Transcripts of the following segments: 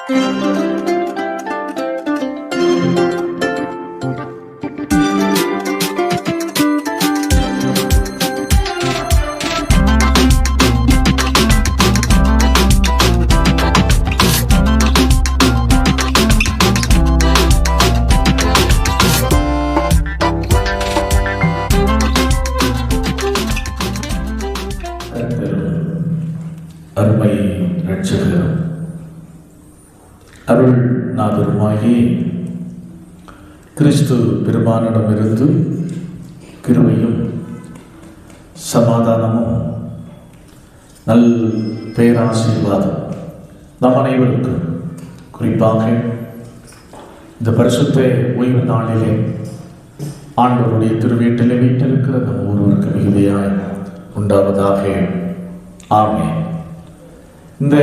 அருமை இரட்சகரும் அருள் நாதருமாகி கிறிஸ்து பெருமானிடமிருந்து கிருபையும் சமாதானமும் நல் பேராசீர்வாதம் நம் அனைவருக்கும், குறிப்பாக இந்த பரிசுத்த ஓய்வு நாளிலே ஆண்டவருடைய திருவீட்டிலே வீட்டிருக்கிற நம் ஒருவருக்கு மிகுதியாய் உண்டாவதாக. ஆமென். இந்த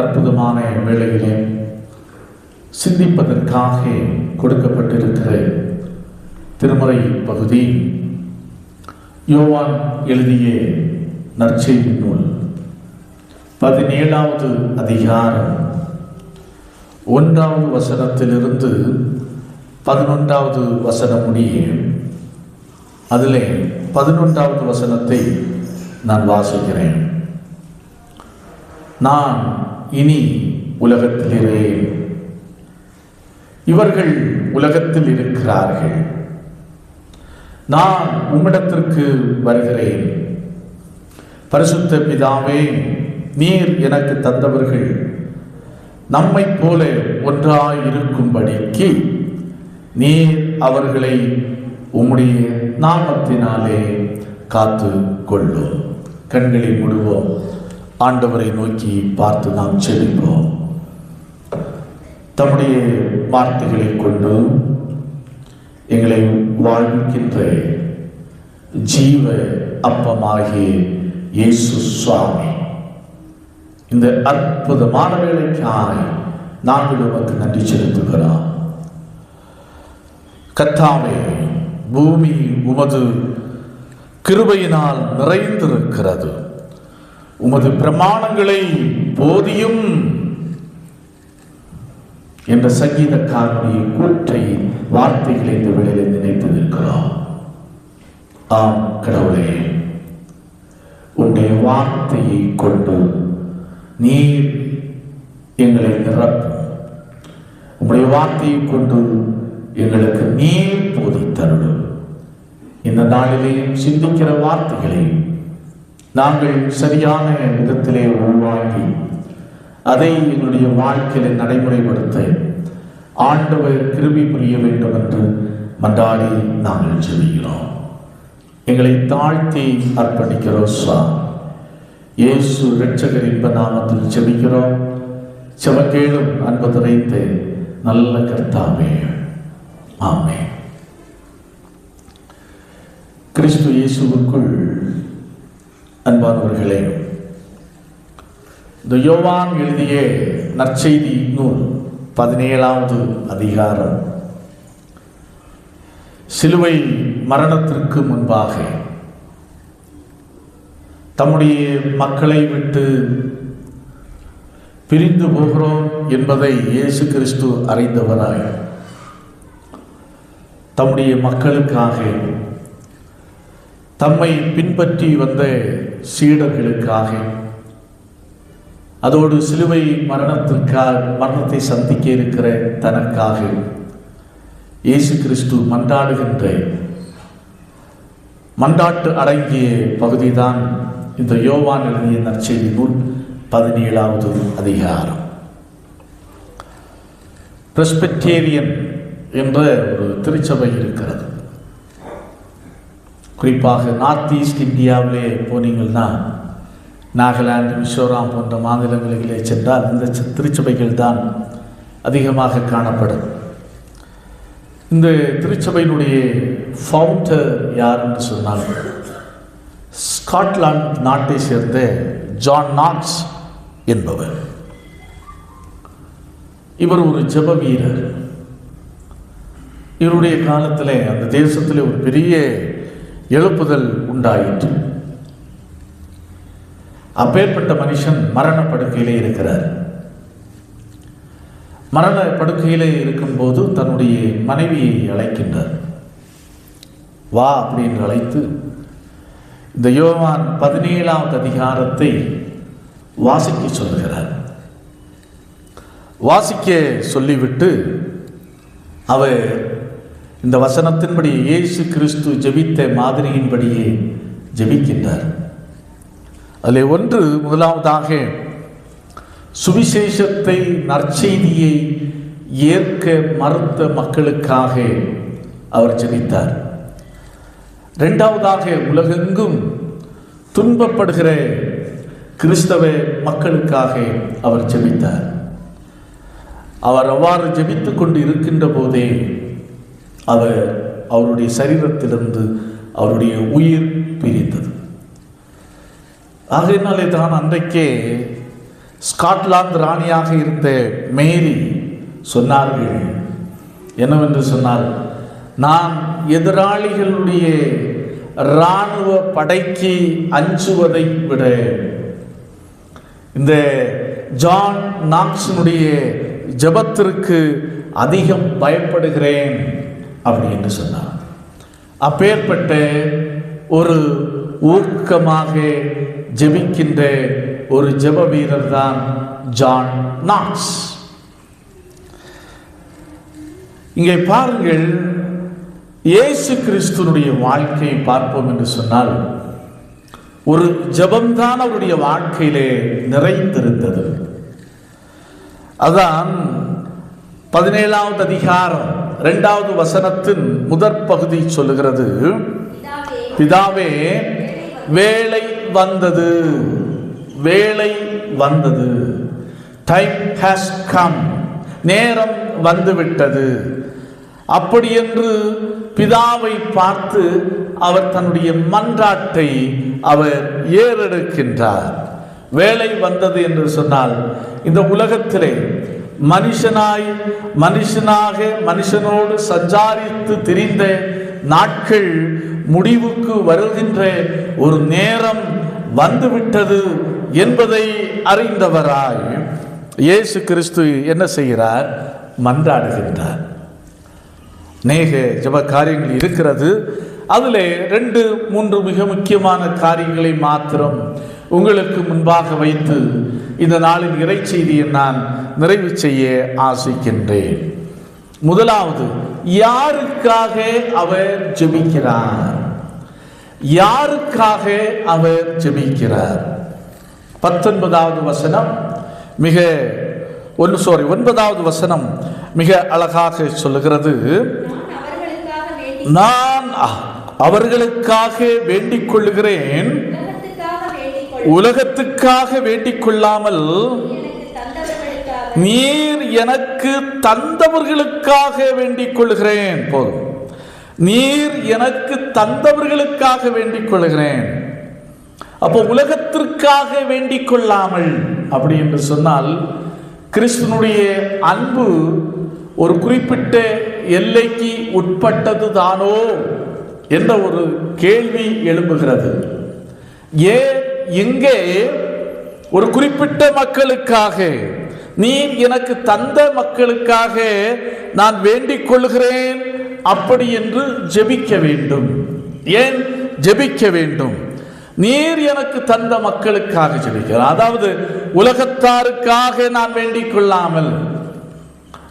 அற்புதமான வேளையிலே சிந்திப்பதற்காக கொடுக்கப்பட்டிருக்கிற திருமறை பகுதி யோவான் எழுதிய நற்செய்தி நூல் 17வது அதிகாரம் 1வது வசனத்திலிருந்து 11வது வசனம் முடிய, அதிலே 11வது வசனத்தை நான் வாசிக்கிறேன். நான் இனி உலகத்திலே, இவர்கள் உலகத்தில் இருக்கிறார்கள், நான் உம்மிடத்திற்கு வருகிறேன். பரிசுத்த பிதாவே, நீர் எனக்கு தந்தவர்கள் நம்மை போல ஒன்றாய் இருக்கும்படிக்கு நீர் அவர்களை உம்முடைய நாமத்தினாலே காத்து கொள்ளும். கண்களை மூடுவோம். ஆண்டவரை நோக்கி பார்த்து நாம் செல்வோம். தம்முடைய வார்த்தைகளை கொண்டு எங்களை வாழ்விக்கின்ற ஜீவ அப்பமாகிய இயேசு சுவாமி, இந்த அற்புதமான வேளைக்காய் நாங்கள் உமக்கு நன்றி செலுத்துகிறோம். கர்த்தாவே, பூமி உமது கிருபையினால் நிறைந்திருக்கிறது. உமது பிரமாணங்களை போதியும் என்ற சங்கீதக்காரனுடைய கூற்றை வார்த்தைகளை இந்த வேளையில் நினைத்து நிற்கிறோம். ஆம் கடவுளே, உன்னுடைய வார்த்தையை கொண்டு நீர் எங்களை நிரப்பும். உன்னுடைய வார்த்தையை கொண்டு எங்களுக்கு நீர் போதித்தருளும். இந்த நாளிலேயும் சிந்திக்கிற வார்த்தைகளை நாங்கள் சரியான விதத்திலே உருவாக்கி அதை எங்களுடைய வாழ்க்கையில் நடைமுறைப்படுத்த ஆண்டவர் கிருபை புரிய வேண்டும் என்று மன்றாடி நாங்கள் ஜெபிக்கிறோம். எங்களை தாழ்த்தி அர்ப்பணிக்கிறோம். இயேசு இரட்சகர் இன்ப நாமத்தில் ஜெபிக்கிறோம். செவக்கேளும் அன்பு நிறைந்த நல்ல கர்த்தாவே, ஆமென். கிறிஸ்து இயேசுவுக்குள் அன்பானவர்களே, இந்த யோவான் எழுதிய நற்செய்தி நூல் 17வது அதிகாரம் சிலுவை மரணத்திற்கு முன்பாக தம்முடைய மக்களை விட்டு பிரிந்து போகிறோம் என்பதை இயேசு கிறிஸ்து அறிந்தவராய் தம்முடைய மக்களுக்காக, தம்மை பின்பற்றி வந்த சீடர்களுக்காக, அதோடு சிலுவை மரணத்தை சந்திக்க இருக்கிற தனக்காக இயேசு கிறிஸ்து மன்றாடுகின்ற மன்றாட்டு அடங்கிய பகுதிதான் இந்த யோவான் எழுதிய நற்செய்தி நூல் 17வது அதிகாரம். பிரெஸ்பிட்டேரியன் என்ற ஒரு திருச்சபை இருக்கிறது. குறிப்பாக நார்த் ஈஸ்ட் இந்தியாவிலே போனீங்கன்னா, நாகாலாந்து, மிசோராம் போன்ற மாநிலங்களிலே சென்றால் இந்த திருச்சபைகள் தான் அதிகமாக காணப்படும். இந்த திருச்சபையினுடைய ஃபவுண்டர் யார் என்று சொன்னால், ஸ்காட்லாந்து நாட்டை சேர்ந்த ஜான் நாக்ஸ் என்பவர். இவர் ஒரு ஜெப வீரர். இவருடைய காலத்தில் அந்த தேசத்தில் ஒரு பெரிய எழுப்புதல் உண்டாயிற்று. அப்பேற்பட்ட மனுஷன் மரணப்படுக்கையிலே இருக்கிறார். மரண படுக்கையிலே இருக்கும்போது தன்னுடைய மனைவியை அழைக்கின்றார். வா அப்படின்னு அழைத்து இந்த யோவான் 17வது அதிகாரத்தை வாசிக்க சொல்லுகிறார். வாசிக்க சொல்லிவிட்டு அவர் இந்த வசனத்தின்படி இயேசு கிறிஸ்து ஜெபித்த மாதிரியின்படியே ஜெபிக்கின்றார். அதில் முதலாவதாக சுவிசேஷத்தை, நற்செய்தியை ஏற்க மறுத்த மக்களுக்காக அவர் ஜெபித்தார். இரண்டாவதாக உலகெங்கும் துன்பப்படுகிற கிறிஸ்தவ மக்களுக்காக அவர் ஜெபித்தார். அவர் அவ்வாறு ஜெபித்து கொண்டு இருக்கின்ற போதே அவருடைய சரீரத்திலிருந்து அவருடைய உயிர் பிரிந்தது. ஆகையினாலே தான் அன்றைக்கே ஸ்காட்லாந்து ராணியாக இருந்த மேரி சொன்னார்கள் என்னவென்று சொன்னால், நான் எதிராளிகளுடைய இராணுவ படைக்கு அஞ்சுவதை விட இந்த ஜான் நாக்ஸினுடைய ஜெபத்திற்கு அதிகம் பயப்படுகிறேன் அப்படி என்று சொன்னார். அப்பேற்பட்ட ஒரு ஊக்கமாக ஜெபிக்கின்ற ஒரு ஜெப வீரர் தான் ஜான் நாக்ஸ். இங்கே பாருங்கள், இயேசு கிறிஸ்துனுடைய வாழ்க்கையை பார்ப்போம் என்று சொன்னால் ஒரு ஜெபம்தான் அவருடைய வாழ்க்கையிலே நிறைந்திருந்தது. அதான் 17வது அதிகாரம் 2வது வசனத்தின் முதற் பகுதி சொல்லுகிறது, பிதாவே வேளை வந்தது, வேளை வந்தது, டைம் ஹாஸ் கம், நேரம் வந்துவிட்டது. அப்படி என்று பிதாவை பார்த்து அவர் தன்னுடைய மன்றாட்டை அவர் ஏறெடுக்கின்றார். வேளை வந்தது என்று சொன்னால் இந்த உலகத்திலே மனுஷனோடு சஞ்சாரித்து திரிந்த நாட்கள் முடிவுக்கு வருகின்ற ஒரு நேரம் வந்துவிட்டது என்பதை அறிந்தவராய் இயேசு கிறிஸ்து என்ன செய்கிறார்? மன்றாடுகின்றார். அநேக ஜெப காரியங்கள் இருக்கிறது. அதில் 2-3 மிக முக்கியமான காரியங்களை மாத்திரம் உங்களுக்கு முன்பாக வைத்து இந்த நாளின் இறைச்செய்தியை நான் நிறைவு செய்ய ஆசைக்கின்றேன். முதலாவது, யாருக்காக அவர் ஜெபிக்கிறார்? யாருக்காக அவர் ஜெபிக்கிறார்? 9வது வசனம் மிக அழகாக சொல்லுகிறது, நான் அவர்களுக்காக வேண்டிக் கொள்ளுகிறேன், உலகத்துக்காக வேண்டிக் கொள்ளாமல் நீர் எனக்கு தந்தவர்களுக்காக வேண்டிக் கொள்ளுகிறேன். போதும், நீர் எனக்கு தந்தவர்களுக்காக வேண்டிக் கொள்ளுகிறேன். அப்போ உலகத்திற்காக வேண்டிக் கொள்ளாமல் அப்படி என்று சொன்னால் கிறிஸ்துனுடைய அன்பு ஒரு குறிப்பிட்ட எல்லைக்கு உட்பட்டது தானோ என்ற ஒரு கேள்வி எழும்புகிறது. ஏன் இங்கே ஒரு குறிப்பிட்ட மக்களுக்காக, நீர் எனக்கு தந்த மக்களுக்காக நான் வேண்டிக் கொள்கிறேன் அப்படி என்று ஜெபிக்க வேண்டும்? ஏன் ஜெபிக்க வேண்டும்? நீர் எனக்கு தந்த மக்களுக்காக ஜெபிக்கிறார். அதாவது உலகத்தாருக்காக நான் வேண்டிக் கொள்ளாமல்,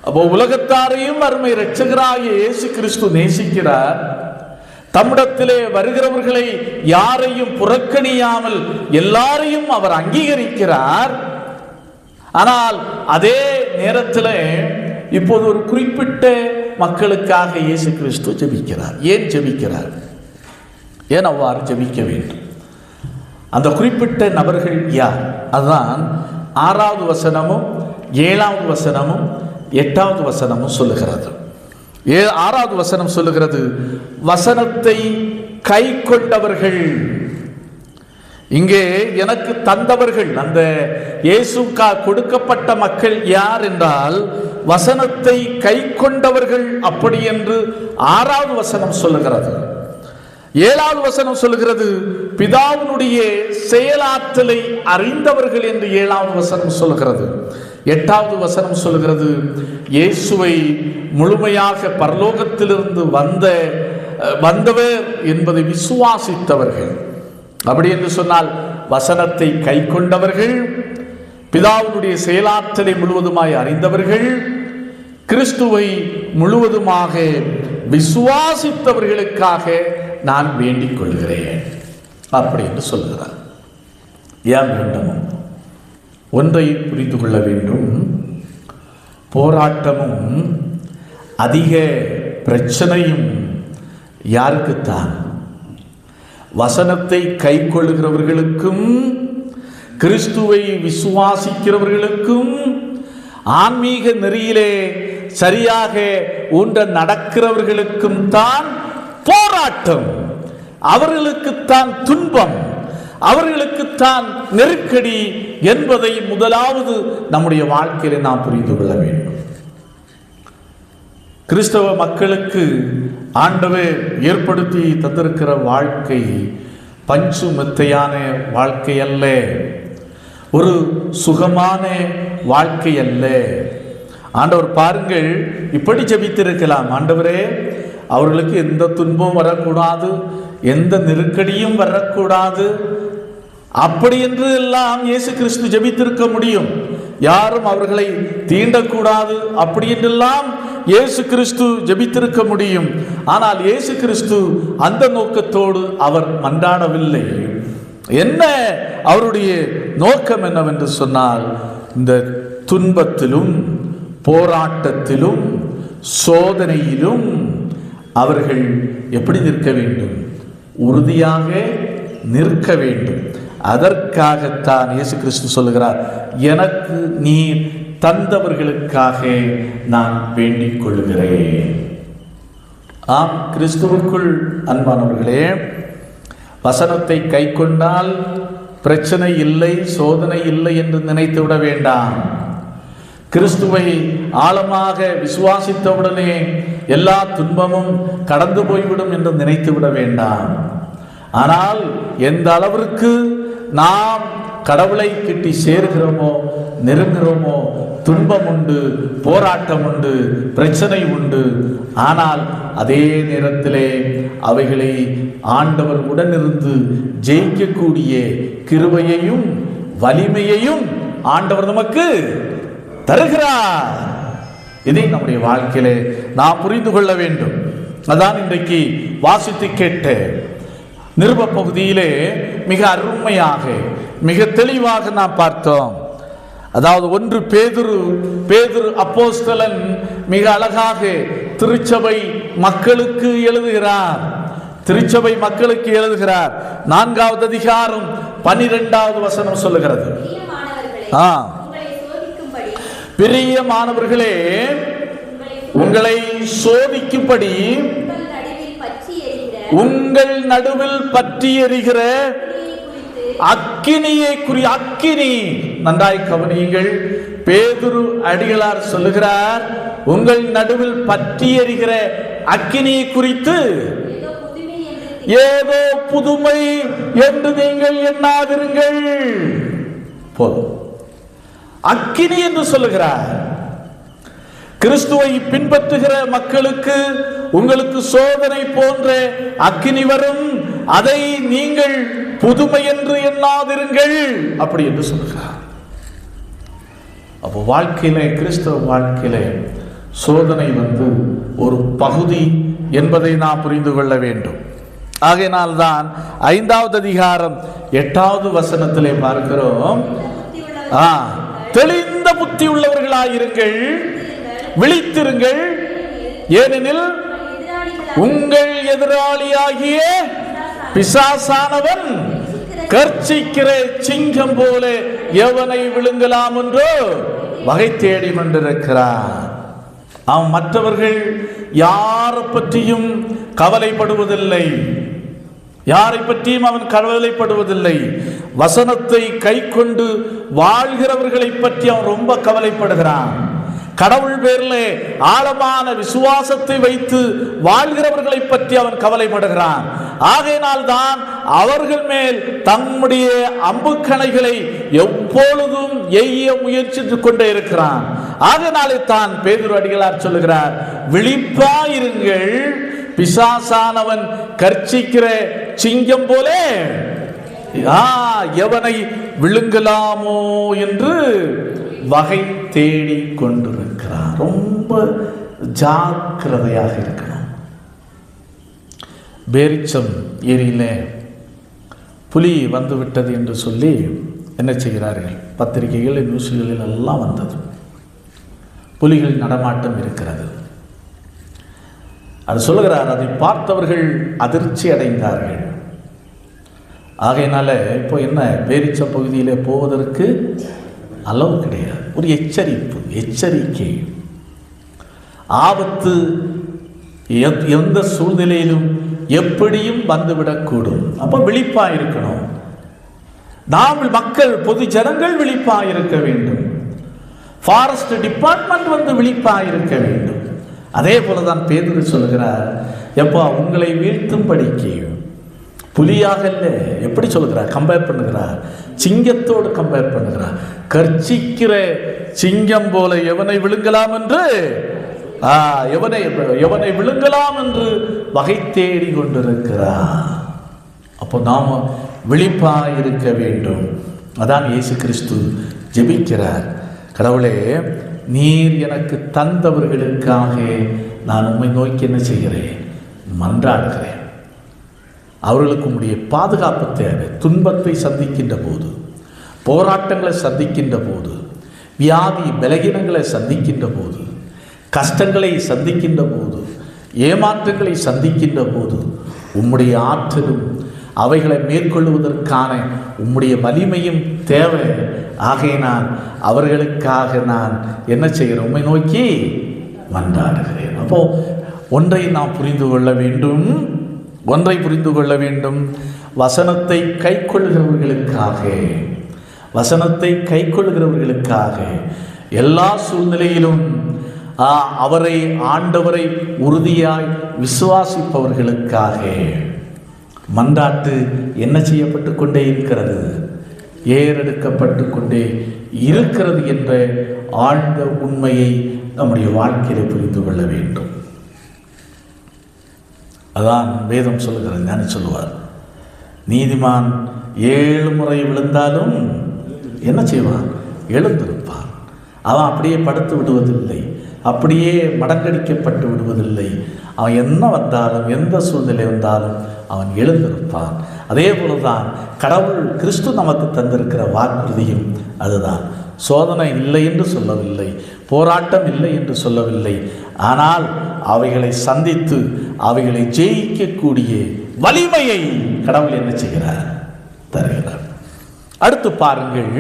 அப்போ உலகத்தாரையும் அருமை இரட்சகராகிய இயேசு கிறிஸ்து நேசிக்கிறார். தம்மிடத்திலே வருகிறவர்களை யாரையும் புறக்கணியாமல் எல்லாரையும் அவர் அங்கீகரிக்கிறார். ஆனால் அதே நேரத்தில் இப்போது ஒரு குறிப்பிட்ட மக்களுக்காக இயேசு கிறிஸ்து ஜெபிக்கிறார். ஏன் ஜெபிக்கிறார்? ஏன் அவ்வாறு ஜெபிக்க வேண்டும்? அந்த குறிப்பிட்ட நபர்கள் யார்? அதுதான் 6வது வசனமும் 7வது வசனமும் 8வது வசனமும் சொல்லுகிறது. 6வது வசனம் சொல்லுகிறது, வசனத்தை கை கொண்டவர்கள். இங்கே எனக்கு தந்தவர்கள், அந்த இயேசுக்கா கொடுக்கப்பட்ட மக்கள் யார் என்றால் வசனத்தை கை கொண்டவர்கள் அப்படி என்று 6வது வசனம் சொல்லுகிறது. 7வது வசனம் சொல்லுகிறது, பிதாவினுடைய செயலாற்றலை அறிந்தவர்கள் என்று 7வது வசனம் சொல்லுகிறது. 8வது வசனம் சொல்கிறது, இயேசுவை முழுமையாக பரலோகத்திலிருந்து வந்தவர் என்பதை விசுவாசித்தவர்கள். அப்படி என்று சொன்னால் வசனத்தை கை கொண்டவர்கள், பிதாவினுடைய செயலாற்றலை முழுவதுமாய் அறிந்தவர்கள், கிறிஸ்துவை முழுவதுமாக விசுவாசித்தவர்களுக்காக நான் வேண்டிக் கொள்கிறேன் அப்படி என்று சொல்கிறார். ஏன் வேண்டுமோ ஒன்றை புரிந்து கொள்ள வேண்டும். போராட்டமும் அதிக பிரச்சனையும் யாருக்குத்தான்? வசனத்தை கை கொள்ளுகிறவர்களுக்கும் கிறிஸ்துவை விசுவாசிக்கிறவர்களுக்கும் ஆன்மீக நெறியிலே சரியாக ஊன்ற நடக்கிறவர்களுக்கும் தான் போராட்டம், அவர்களுக்குத்தான் துன்பம், அவர்களுக்குத்தான் நெருக்கடி என்பதை முதலாவது நம்முடைய வாழ்க்கையில நாம் புரிந்து கொள்ள வேண்டும். கிறிஸ்தவ மக்களுக்கு ஆண்டவர் ஏற்படுத்தி தந்திருக்கிற வாழ்க்கை பஞ்சு மெத்தையான வாழ்க்கை அல்ல, ஒரு சுகமான வாழ்க்கை அல்ல. ஆண்டவர் பாருங்கள், இப்படி ஜெபித்திருக்கலாம், ஆண்டவரே அவர்களுக்கு எந்த துன்பமும் வரக்கூடாது, எந்த நெருக்கடியும் வரக்கூடாது, அப்படி என்று எல்லாம் இயேசு கிறிஸ்து ஜெபித்திருக்க முடியும். யாரும் அவர்களை தீண்டக்கூடாது அப்படி என்றெல்லாம் இயேசு கிறிஸ்து ஜெபித்திருக்க முடியும். ஆனால் இயேசு கிறிஸ்து அந்த நோக்கத்தோடு அவர் மன்றாடவில்லை. என்ன அவருடைய நோக்கம் என்னவென்று சொன்னால், இந்த துன்பத்திலும் போராட்டத்திலும் சோதனையிலும் அவர்கள் எப்படி நிற்க வேண்டும்? உறுதியாக நிற்க வேண்டும். அதற்காகத்தான் இயேசு கிறிஸ்து சொல்லுகிறார், எனக்கு நீர் தந்தவர்களுக்காக நான் வேண்டிக் கொள்கிறேன். ஆம், கிறிஸ்துவுக்குள் அன்பானவர்களே, வசனத்தை கை கொண்டால் பிரச்சனை இல்லை, சோதனை இல்லை என்று நினைத்து விட வேண்டாம். கிறிஸ்துவை ஆழமாக விசுவாசித்தவுடனே எல்லா துன்பமும் கடந்து போய்விடும் என்று நினைத்து விட வேண்டாம். ஆனால் எந்த அளவிற்கு நாம் கடவுளை கிட்டி சேர்கிறோமோ, நெருங்குகிறோமோ, துன்பம் உண்டு, போராட்டம் உண்டு, பிரச்சனை உண்டு. ஆனால் அதே நேரத்திலே அவைகளை ஆண்டவர் உடனிருந்து ஜெயிக்கக்கூடிய கிருபையையும் வலிமையையும் ஆண்டவர் நமக்கு தருகிறார். இதை நம்முடைய வாழ்க்கையிலே நாம் புரிந்து கொள்ள வேண்டும். அதான் இன்றைக்கு வாசித்து கேட்ட நிருப பகுதியிலே மிக அருமையாக மிக தெளிவாக நாம் பார்த்தோம். அதாவது 1 பேதுரு அப்போஸ்தலன் மிக அழகாக திருச்சபை மக்களுக்கு எழுதுகிறார். திருச்சபை மக்களுக்கு எழுதுகிறார். 4வது அதிகாரம் 12வது வசனம் சொல்லுகிறது, பிரியமானவர்களே உங்களை சோதிக்கும்படி உங்கள் நடுவில் பற்றி எரிகிற அக்கினியை அக்கினி, நன்றாய் கவனியுங்கள். பேதுரு அடிகளார் சொல்லுகிறார், உங்கள் நடுவில் பற்றி எரிகிற அக்கினியை குறித்து ஏதோ புதுமை என்று நீங்கள் எண்ணாதிருங்கள். போதும், அக்கினி என்று சொல்லுகிறார். கிறிஸ்துவை பின்பற்றுகிற மக்களுக்கு உங்களுக்கு சோதனை போன்ற அக்கினி வரும், அதை நீங்கள் புதுமை என்று எண்ணாதிருங்கள் அப்படி என்று சொல்கிறார். அப்போ வாழ்க்கையிலே, கிறிஸ்தவ வாழ்க்கையிலே சோதனை ஒரு பகுதி என்பதை நாம் புரிந்து கொள்ள வேண்டும். ஆகையினால்தான் 5வது அதிகாரம் 8வது வசனத்திலே பார்க்கிறோம், தெளிந்த புத்தி உள்ளவர்களாயிருங்கள், விழித்திருங்கள், ஏனெனில் உங்கள் எதிராளியாகிய பிசாசானவன் கர்ச்சிக்கிற சிங்கம் போல எவனை விழுங்கலாம் என்றோ வகை தேடி கொண்டிருக்கிறார். அவன் மற்றவர்கள் யாரை பற்றியும் கவலைப்படுவதில்லை, யாரை பற்றியும் அவன் கவலைப்படுவதில்லை. வசனத்தை கை கொண்டு வாழ்கிறவர்களை பற்றி அவன் ரொம்ப கவலைப்படுகிறான். கடவுள் பேரிலே ஆழமான விசுவாசத்தை வைத்து வாழ்கிறவர்களை பற்றி அவன் கவலைப்படுகிறான். ஆகையினால் தான் அவர்கள் மேல் தம்முடைய அம்புக்கணைகளை எப்பொழுதும் எய்ய முயற்சித்துக் கொண்டே இருக்கிறான். ஆகையினாலே தான் பேதுரு அடிகளார் சொல்லுகிறார், விழிப்பாயிருங்கள், பிசாசானவன் கர்ச்சிக்கிற சிங்கம் போலே எவனை விழுங்கலாமோ என்று வகை தேடி கொண்டிருக்கிறார். ரொம்ப ஜாக்கிரதையாக இருக்கணும். பேரிச்சம் ஏரியில புலி வந்துவிட்டது என்று சொல்லி என்ன செய்கிறார்கள்? பத்திரிகைகள், நியூஸ்களில் எல்லாம் வந்தது. புலிகள் நடமாட்டம் இருக்கிறது. அது சொல்லுகிறார், அதை பார்த்தவர்கள் அதிர்ச்சி அடைந்தார்கள். ஆகையினால இப்போ என்ன, பேரிச்ச பகுதியிலே போவதற்கு அளவு கிடையாது. ஒரு எச்சரிக்கை. ஆபத்து எந்த சூழ்நிலையிலும் எப்படியும் வந்துவிடக்கூடும். அப்போ விழிப்பாக இருக்கணும். நாம் மக்கள், பொது ஜனங்கள் விழிப்பாக இருக்க வேண்டும். ஃபாரஸ்ட் டிபார்ட்மெண்ட் வந்து விழிப்பாக இருக்க வேண்டும். அதே போலதான் பேதுரு சொல்கிறார், எப்பா உங்களை வீழ்த்தும் படிக்க புலியாக இல்லை, எப்படி சொல்லுகிறார், கம்பேர் பண்ணுகிறார், சிங்கத்தோடு கம்பேர் பண்ணுகிறார். கர்ச்சிக்கிற சிங்கம் போல எவனை விழுங்கலாம் என்று எவனை விழுங்கலாம் என்று வகை தேடி கொண்டிருக்கிறார். அப்போ நாம் விழிப்பாக இருக்க வேண்டும். அதான் இயேசு கிறிஸ்து ஜெபிக்கிறார், கடவுளே நீர் எனக்கு தந்தவர்களுக்காக நான் உம்மை நோக்கி என்ன செய்கிறேன், மன்றாடுகிறேன். அவர்களுக்கு உம்முடைய பாதுகாப்பு தேவை. துன்பத்தை சந்திக்கின்ற போது, போராட்டங்களை சந்திக்கின்ற போது, வியாதி பலகீனங்களை சந்திக்கின்ற போது, கஷ்டங்களை சந்திக்கின்ற போது, ஏமாற்றங்களை சந்திக்கின்ற போது உம்முடைய ஆற்றலும் அவைகளை மேற்கொள்வதற்கான உம்முடைய வலிமையும் தேவை. ஆகையினால் அவர்களுக்காக நான் என்ன செய்கிறேன், உம்மை நோக்கி மன்றாடுகிறேன். அப்போ ஒன்றை நாம் புரிந்து கொள்ள வேண்டும், வசனத்தை கைக்கொள்ளுகிறவர்களுக்காக எல்லா சூழ்நிலையிலும் அவரை, ஆண்டவரை உறுதியாய் விசுவாசிப்பவர்களுக்காக மன்றாட்டு என்ன செய்யப்பட்டு கொண்டே இருக்கிறது, ஏறெடுக்கப்பட்டு கொண்டே இருக்கிறது என்ற ஆழ்ந்த உண்மையை நம்முடைய வாழ்க்கையில் புரிந்து கொள்ள வேண்டும். அதான் வேதம் சொல்லுகிறது. ஞானி சொல்லுவார், நீதிமான் 7 முறை விழுந்தாலும் என்ன செய்வான், எழுந்திருப்பான். அவன் அப்படியே படுத்து விடுவதில்லை, அப்படியே மடங்கடிக்கப்பட்டு விடுவதில்லை. அவன் என்ன வந்தாலும், எந்த சூழ்நிலை வந்தாலும் அவன் எழுந்திருப்பான். அதே போலதான் கடவுள் கிறிஸ்து நமக்கு தந்திருக்கிற வாக்குறுதியும் அதுதான். சோதனை இல்லை என்று சொல்லவில்லை, போராட்டம் இல்லை என்று சொல்லவில்லை. ஆனால் அவைகளை சந்தித்து அவைகளை ஜெயிக்கக்கூடிய வலிமையை கடவுள் என்ன செய்கிறார், தருகிறார். அடுத்து பாருங்கள்,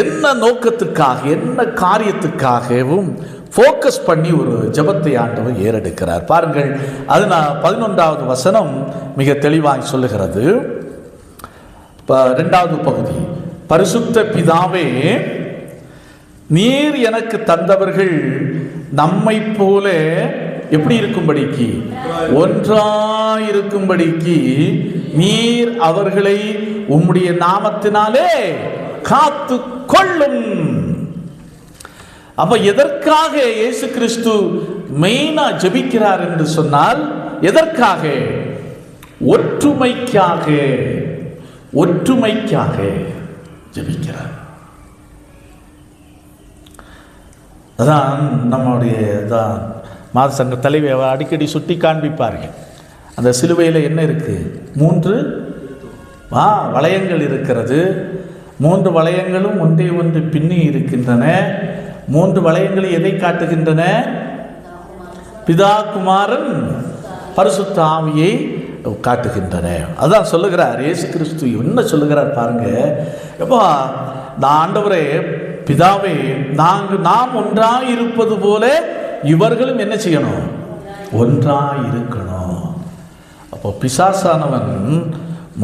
என்ன நோக்கத்துக்காக, என்ன காரியத்துக்காகவும் ஃபோக்கஸ் பண்ணி ஒரு ஜெபத்தை ஆண்டவர் ஏறெடுக்கிறார். பாருங்கள், அது 11வது வசனம் மிக தெளிவாக சொல்லுகிறது. 2வது பகுதி, பரிசுத்த பிதாவே, நீர் எனக்கு தந்தவர்கள் நம்மை போல எப்படி இருக்கும்படிக்கு, ஒன்றாயிருக்கும்படிக்கு நீர் அவர்களை உம்முடைய நாமத்தினாலே காத்து கொள்ளும். அப்ப எதற்காக இயேசு கிறிஸ்து மெயினா ஜெபிக்கிறார் என்று சொன்னால், எதற்காக? ஒற்றுமைக்காக ஜெபிக்கிறார். அதான் நம்முடைய மாத சங்க தலைவி அடிக்கடி சுட்டி காண்பிப்பார்கள். அந்த சிலுவையில் என்ன இருக்கு, 3 வளையங்கள் இருக்கிறது. 3 வளையங்களும் ஒன்றை ஒன்று பின்னி இருக்கின்றன. 3 வளையங்களை எதை காட்டுகின்றன? பிதா, குமாரன், பரிசுத்த ஆவியை காட்டுகின்றன. அதான் சொல்லுகிறார் இயேசு கிறிஸ்து. என்ன சொல்லுகிறார் பாருங்க, எப்பா நான் ஆண்டவரே, பிதாவே, நாம் ஒன்றாய் இருப்பது போல இவர்களும் என்ன செய்யணும், ஒன்றாய் இருக்கணும். அப்போ பிசாசானவன்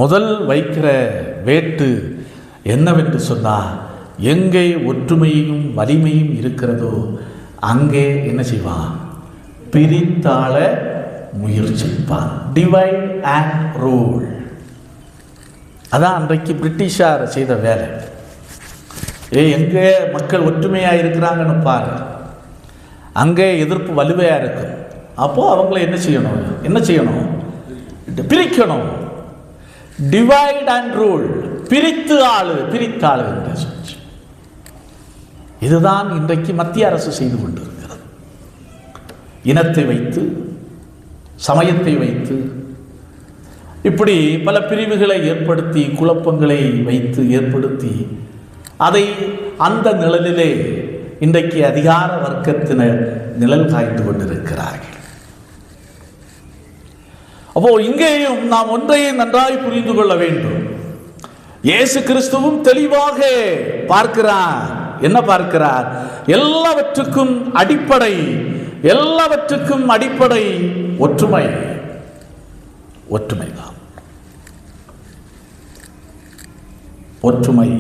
முதல் வைக்கிற வேட்டு என்னவென்று சொன்னால், எங்கே ஒற்றுமையும் வலிமையும் இருக்கிறதோ அங்கே என்ன செய்வான், பிரித்தாள முயற்சிப்பான். Divide and rule. அதான் அன்றைக்கு பிரிட்டிஷார் செய்த வேலை. எங்கே மக்கள் ஒற்றுமையாக இருக்கிறாங்கன்னு பாரு, அங்கே எதிர்ப்பு வலுவையாக இருக்கும். அப்போது அவங்கள என்ன செய்யணும்? பிரிக்கணும். Divide and rule. பிரித்தாளு என்று சொல்லி இதுதான் இன்றைக்கு மத்திய அரசு செய்து கொண்டிருக்கிறது. இனத்தை வைத்து, சமயத்தை வைத்து, இப்படி பல பிரிவுகளை ஏற்படுத்தி, குழப்பங்களை வைத்து ஏற்படுத்தி, அதை அந்த நிழலிலே இன்றைக்கு அதிகார வர்க்கத்தினர் நிழல் காய்ந்து கொண்டிருக்கிறார்கள். அப்போ இங்கேயும் நாம் ஒன்றையும் நன்றாய் புரிந்து கொள்ள வேண்டும். இயேசு கிறிஸ்துவும் தெளிவாக பார்க்கிறார். என்ன பார்க்கிறார்? எல்லாவற்றுக்கும் அடிப்படை ஒற்றுமைதான். ஒற்றுமை.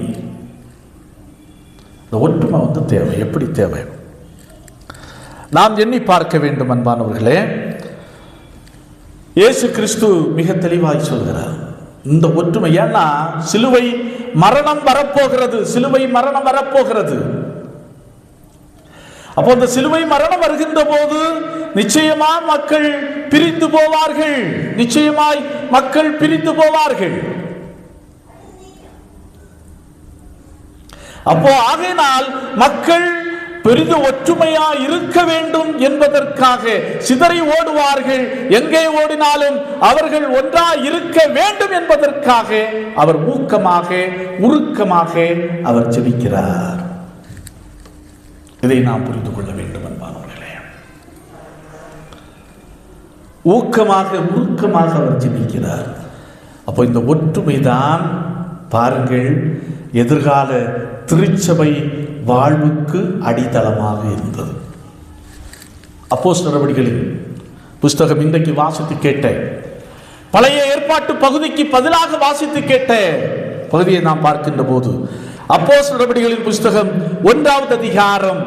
இந்த ஒற்றுமை தேவை. எப்படி தேவை? நாம் எண்ணி பார்க்க வேண்டும் அன்பானவர்களே. இயேசு கிறிஸ்து மிக தெளிவாய் சொல்கிறார் இந்த ஒற்றுமை. ஏன்னா சிலுவை மரணம் வரப்போகிறது. அப்போ அந்த சிலுவை மரணம் வருகின்ற போது நிச்சயமாய் மக்கள் பிரிந்து போவார்கள். அப்போ ஆகையினால் மக்கள் பெரிது ஒற்றுமையா இருக்க வேண்டும் என்பதற்காக சிதறி ஓடுவார்கள். எங்கே ஓடினாலும் அவர்கள் ஒன்றா இருக்க வேண்டும் என்பதற்காக அவர் உருக்கமாக அவர் ஜெபிக்கிறார். இதை நாம் புரிந்து கொள்ள வேண்டும் அன்பானவர்களே. உருக்கமாக அவர் ஜெபிக்கிறார். அப்போ இந்த ஒற்றுமைதான் பாருங்கள் எதிர்கால திருச்சபை வாழ்வுக்கு அடித்தளமாக இருந்தது. அப்போஸ்தலர் நடவடிக்கைகளின் புஸ்தகம் இன்றைக்கு வாசித்து கேட்ட பழைய ஏற்பாட்டு பகுதிக்கு பதிலாக வாசித்து கேட்ட பகுதியை நாம் பார்க்கின்ற போது அப்போஸ்தலர் நடவடிக்கைகளின் புஸ்தகம் 1வது அதிகாரம்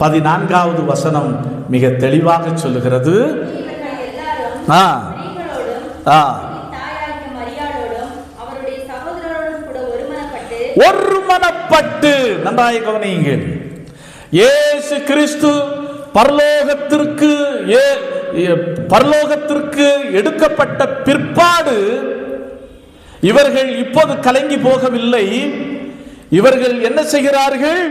14வது வசனம் மிக தெளிவாக சொல்லுகிறது. ஒருமனப்பட்டு, நன்றாக கவனியுங்கள், இயேசு கிறிஸ்து பரலோகத்திற்கு எடுக்கப்பட்ட பிற்பாடு இவர்கள் இப்போது கலங்கி போகவில்லை. இவர்கள் என்ன செய்கிறார்கள்?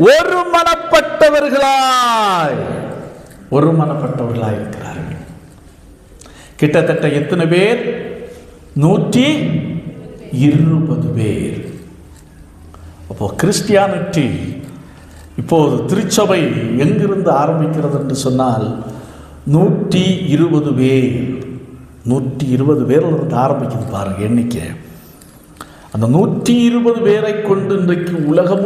ஒருமனப்பட்டவர்களாய் இருக்கிறார்கள். கிட்டத்தட்ட எத்தனை பேர்? 120 பேர். அப்போ கிறிஸ்டியானிட்டி, இப்போது திருச்சபை எங்கிருந்து ஆரம்பிக்கிறது என்று சொன்னால் 120 பேர். 120 பேரிலிருந்து ஆரம்பிக்குது பாருங்க எண்ணிக்கை. அந்த 120 பேரை கொண்டு இன்றைக்கு உலகம்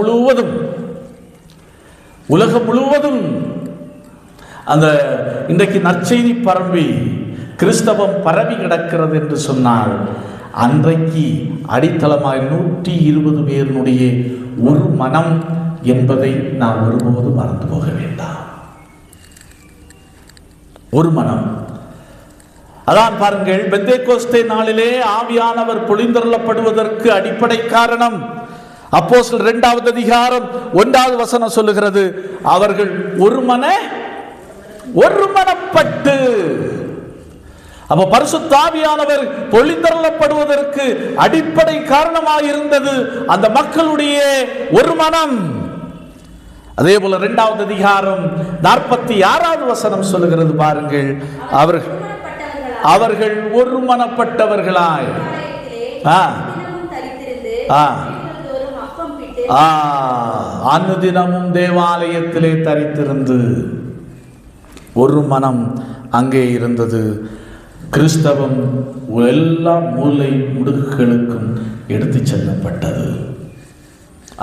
முழுவதும் அந்த இன்றைக்கு நற்செய்தி பரம்பி கிறிஸ்தவம் பரவி கிடக்கிறது என்று சொன்னால் அன்றைக்கு அடித்தளமாய் 120 பேருடைய ஒரு மனம் என்பதை நாம் ஒருபோது மறந்து போக வேண்டாம். ஒரு மனம். அதான் பாருங்கள், பெந்தேகோஸ்தே நாளிலே ஆவியானவர் பொழிந்தருளப்படுவதற்கு அடிப்படை காரணம் அப்போஸ்தலர் 2வது அதிகாரம் 1வது வசனம் சொல்லுகிறது, அவர்கள் ஒருமனப்பட்டு. அப்ப பரிசுத்த ஆவியானவர் பொழிந்தருளப்படுவதற்கு அடிப்படை காரணமாக இருந்தது அந்த மக்களுடைய ஒரு மனம். அதே போல 2வது அதிகாரம் 46வது வசனம் சொல்லுகிறது பாருங்கள், அவர்கள் ஒருமனப்பட்டவர்களாய் அனுதினமும் தேவாலயத்திலே தரித்திருந்து ஒரு மனம் அங்கே இருந்தது. கிறிஸ்தவம் எல்லா மூலை முடுக்குகளுக்கும் எடுத்து செல்லப்பட்டது.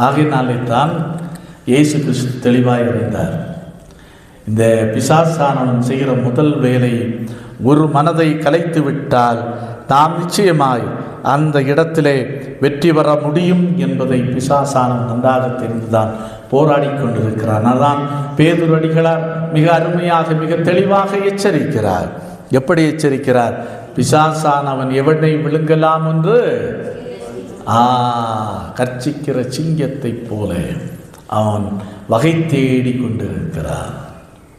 ஆகையினாலே தான் இயேசு கிறிஸ்து தெளிவாய் அறிந்தார், இந்த பிசாசானவன் செய்கிற முதல் வேலை ஒரு மனதை கலைத்து விட்டால் நாம் நிச்சயமாய் அந்த இடத்திலே வெற்றி பெற முடியும் என்பதை பிசாசானவன் நன்றாக தெரிந்துதான் போராடி கொண்டிருக்கிறார். அதான் பேதுரு அடிகளார் மிக அருமையாக மிக தெளிவாக எச்சரிக்கிறார். எப்படி எச்சரிக்கிறார்? பிசாசானவன் எவனை விழுங்கலாம் என்று கர்ச்சிக்கிற சிங்கத்தை போல அவன் வகை தேடி கொண்டிருக்கிறார்.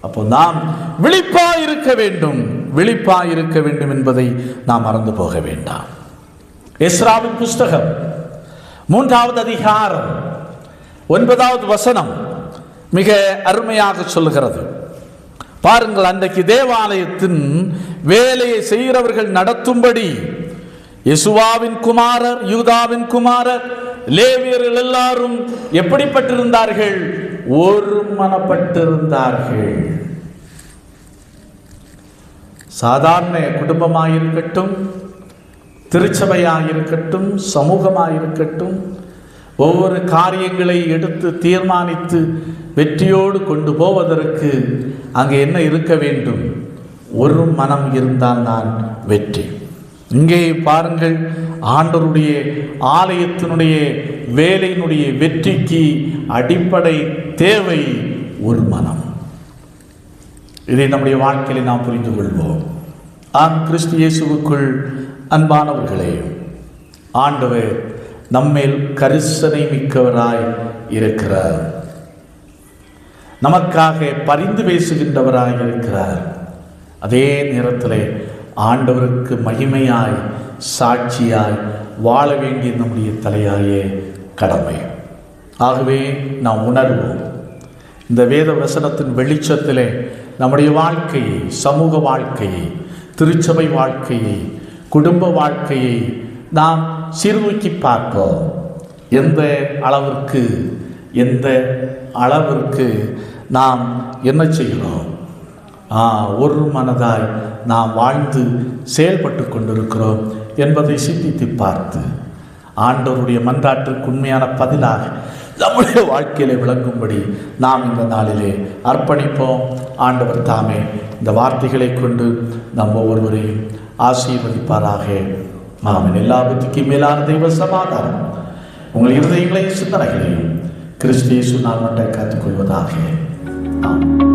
அப்போ நாம் விழிப்பாய் இருக்க வேண்டும், விழிப்பாய் இருக்க வேண்டும் என்பதை நாம் மறந்து போக வேண்டாம். எஸ்ராவின் புஸ்தகம் 3வது அதிகாரம் 9வது வசனம் மிக அருமையாக சொல்லுகிறது. பாருங்கள், அன்றைக்கு தேவாலயத்தின் வேலையை செய்கிறவர்கள் நடத்தும்படி யெசுவாவின் குமாரர், யூதாவின் குமாரர், லேவியர்கள் எல்லாரும் எப்படிப்பட்டிருந்தார்கள்? ஒருமனப்பட்டிருந்தார்கள். சாதாரண குடும்பமாயிருக்கட்டும், திருச்சபையாயிருக்கட்டும், சமூகமாயிருக்கட்டும், ஒவ்வொரு காரியங்களை எடுத்து தீர்மானித்து வெற்றியோடு கொண்டு போவதற்கு அங்கே என்ன இருக்க வேண்டும்? ஒரு மனம் இருந்தால் தான் வெற்றி. இங்கே பாருங்கள், ஆண்டவருடைய ஆலயத்தினுடைய வேலையினுடைய வெற்றிக்கு அடிப்படை தேவை ஒரு மனம். இதை நம்முடைய வாழ்க்கையில் நாம் புரிந்து கொள்வோம். கிறிஸ்து இயேசுவுக்குள் அன்பானவர்களே, ஆண்டவர் நம்மேல் கரிசனை மிக்கவராய் இருக்கிறார். நமக்காக பரிந்து பேசுகின்றவராய் இருக்கிறார். அதே நேரத்தில் ஆண்டவருக்கு மகிமையாய் சாட்சியாய் வாழ வேண்டிய நம்முடைய தலையாய கடமை. ஆகவே நாம் உணர்வோம், இந்த வேத வசனத்தின் வெளிச்சத்திலே நம்முடைய வாழ்க்கையை, சமூக வாழ்க்கையை, திருச்சபை வாழ்க்கையை, குடும்ப வாழ்க்கையை நாம் சீர்தூக்கி பார்ப்போம். எந்த அளவிற்கு நாம் என்ன செய்கிறோம்? ஒரு மனதாய் நாம் வாழ்ந்து செயல்பட்டு கொண்டிருக்கிறோம் என்பதை சிந்தித்து பார்த்து ஆண்டவருடைய மன்றாட்டிற்கு உண்மையான பதிலாக நம்முடைய வாழ்க்கையிலே விளங்கும்படி நாம் இந்த நாளிலே அர்ப்பணிப்போம். ஆண்டவர் தாமே இந்த வார்த்தைகளை கொண்டு நம் ஒவ்வொருவரையும் ஆசீர்வதிப்பாராக. ஆமென். எல்லா புத்திக்கும் மேலான தெய்வ சமாதானம் உங்கள் இருதயங்களையும் சிந்தனைகளையும் கிறிஸ்து இயேசு நாமத்தை காத்துக்கொள்வதாக. ஆமென்.